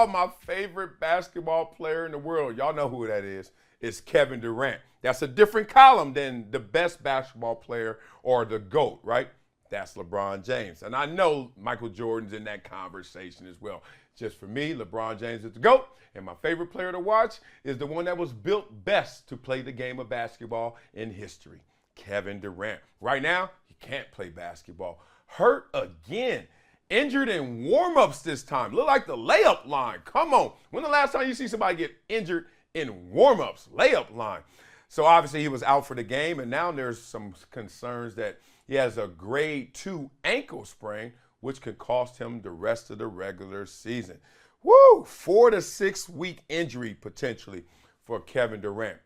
Oh, my favorite basketball player in the world. Y'all know who that is. It's Kevin Durant. That's a different column than the best basketball player or the GOAT, right? That's LeBron James. And I know Michael Jordan's in that conversation as well. Just for me, LeBron James is the GOAT. And my favorite player to watch is the one that was built best to play the game of basketball in history, Kevin Durant. Right now, he can't play basketball. Hurt again. Injured in warm-ups this time. Look like the layup line. Come on. When the last time you see somebody get injured in warm-ups? Layup line. So obviously he was out for the game, and now there's some concerns that he has a grade 2 ankle sprain, which could cost him the rest of the regular season. Woo! 4 to 6 week injury potentially for Kevin Durant.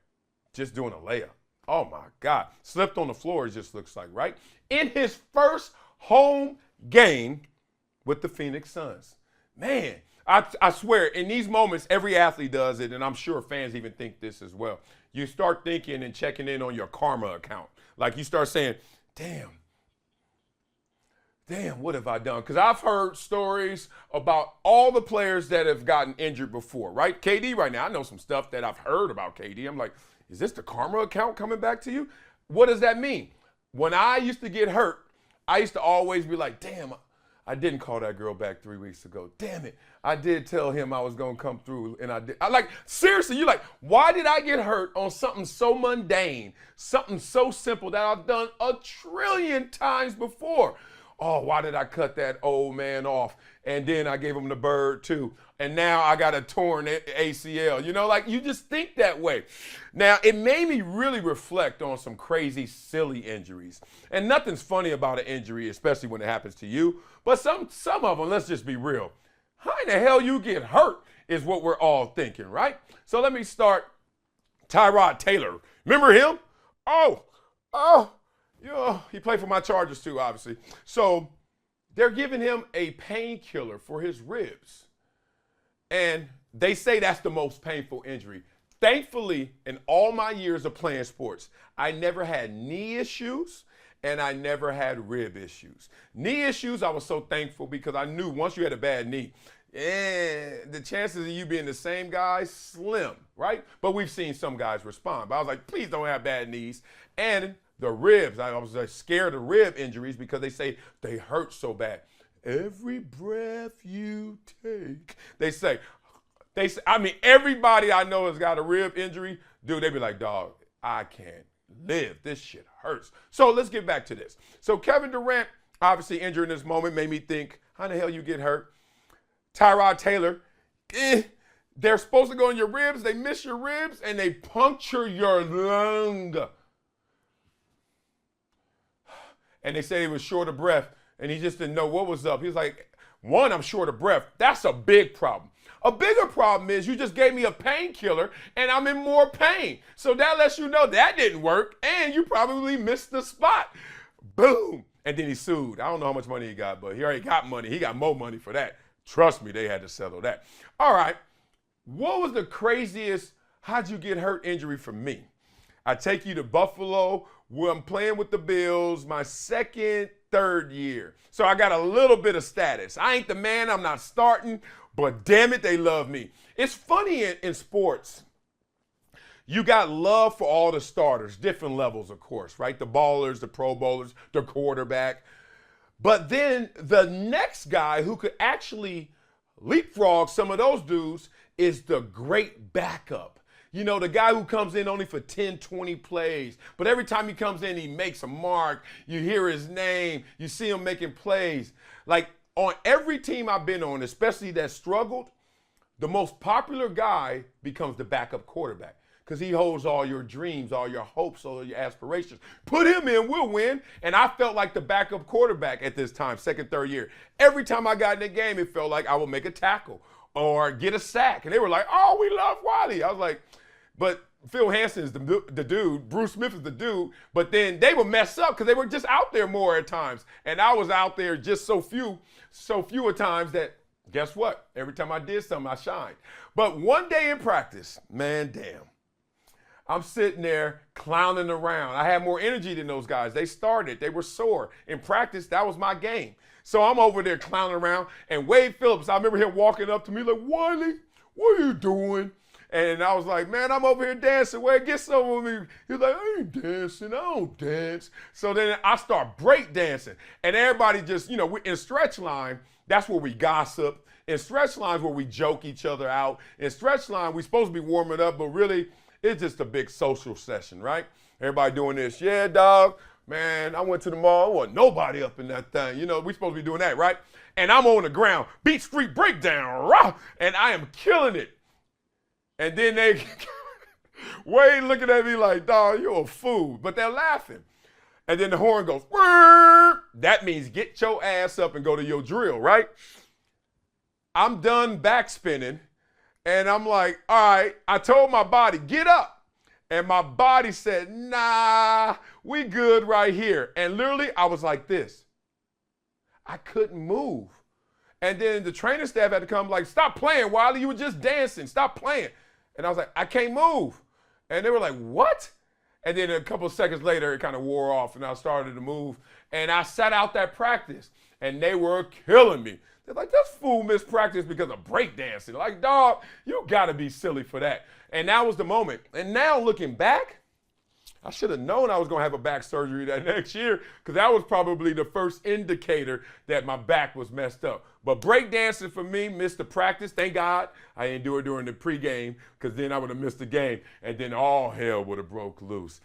Just doing a layup. Oh my God. Slipped on the floor, it just looks like, right? In his first home game with the Phoenix Suns. Man, I swear, in these moments, every athlete does it, and I'm sure fans even think this as well. You start thinking and checking in on your karma account. Like you start saying, damn, what have I done? Because I've heard stories about all the players that have gotten injured before, right? KD right now, I know some stuff that I've heard about KD. I'm like, is this the karma account coming back to you? What does that mean? When I used to get hurt, I used to always be like, damn, I didn't call that girl back 3 weeks ago. Damn it. I did tell him I was going to come through, and I did. Seriously, you're like, why did I get hurt on something so mundane, something so simple that I've done a trillion times before? Oh, why did I cut that old man off? And then I gave him the bird too. And now I got a torn ACL. You know, like you just think that way. Now, it made me really reflect on some crazy, silly injuries. And nothing's funny about an injury, especially when it happens to you. But some of them, let's just be real. How in the hell you get hurt is what we're all thinking, right? So let me start. Tyrod Taylor. Remember him? He played for my Chargers too, obviously. So they're giving him a painkiller for his ribs. And they say that's the most painful injury. Thankfully, in all my years of playing sports, I never had knee issues and I never had rib issues. Knee issues, I was so thankful because I knew once you had a bad knee, the chances of you being the same guy, slim, right? But we've seen some guys respond. But I was like, please don't have bad knees. And the ribs, I was scared of rib injuries because they say they hurt so bad. Every breath you take, they say, I mean, everybody I know has got a rib injury. Dude, they be like, dog, I can't live. This shit hurts. So let's get back to this. So Kevin Durant, obviously injured in this moment, made me think, how the hell you get hurt? Tyrod Taylor, they're supposed to go in your ribs. They miss your ribs and they puncture your lung. And they said he was short of breath, and he just didn't know what was up. He was like, one, I'm short of breath. That's a big problem. A bigger problem is you just gave me a painkiller, and I'm in more pain. So that lets you know that didn't work, and you probably missed the spot. Boom. And then he sued. I don't know how much money he got, but he already got money. He got more money for that. Trust me, they had to settle that. All right. What was the craziest how'd you get hurt injury for me? I take you to Buffalo, where I'm playing with the Bills, my third year. So I got a little bit of status. I ain't the man, I'm not starting, but damn it, they love me. It's funny in sports. You got love for all the starters, different levels, of course, right? The ballers, the pro bowlers, the quarterback. But then the next guy who could actually leapfrog some of those dudes is the great backup. You know, the guy who comes in only for 10, 20 plays, but every time he comes in, he makes a mark. You hear his name. You see him making plays. Like on every team I've been on, especially that struggled, the most popular guy becomes the backup quarterback because he holds all your dreams, all your hopes, all your aspirations. Put him in, we'll win. And I felt like the backup quarterback at this time, third year. Every time I got in the game, it felt like I would make a tackle or get a sack. And they were like, oh, we love Wiley. I was like, but Phil Hansen is the dude, Bruce Smith is the dude, but then they would mess up because they were just out there more at times. And I was out there just so few at times that, guess what? Every time I did something, I shined. But one day in practice, man, damn. I'm sitting there clowning around. I had more energy than those guys. They started. They were sore. In practice, that was my game. So I'm over there clowning around, and Wade Phillips, I remember him walking up to me like, Wiley, what are you doing? And I was like, man, I'm over here dancing. Wade, get some with me. He was like, I ain't dancing. I don't dance. So then I start breakdancing. And everybody just, in stretch line, that's where we gossip. In stretch lines where we joke each other out. In stretch line, we supposed to be warming up, but really, it's just a big social session, right? Everybody doing this. Yeah, dog. Man, I went to the mall. There wasn't nobody up in that thing. We supposed to be doing that, right? And I'm on the ground. Beat Street Breakdown. Rah! And I am killing it. And then Wade looking at me like, dog, you're a fool. But they're laughing. And then the horn goes, Whirr! That means get your ass up and go to your drill, right? I'm done backspinning. And I'm like, all right, I told my body, get up. And my body said, nah, we good right here. And literally, I was like this. I couldn't move. And then the training staff had to come like, stop playing, Wiley. You were just dancing. Stop playing. And I was like, I can't move. And they were like, what? And then a couple of seconds later, it kind of wore off, and I started to move. And I sat out that practice, and they were killing me. They're like, this fool missed practice because of breakdancing. Like, dog, you got to be silly for that. And that was the moment. And now looking back, I should have known I was going to have a back surgery that next year, because that was probably the first indicator that my back was messed up. But breakdancing for me, missed the practice. Thank God I didn't do it during the pregame, because then I would have missed the game, and then all hell would have broke loose.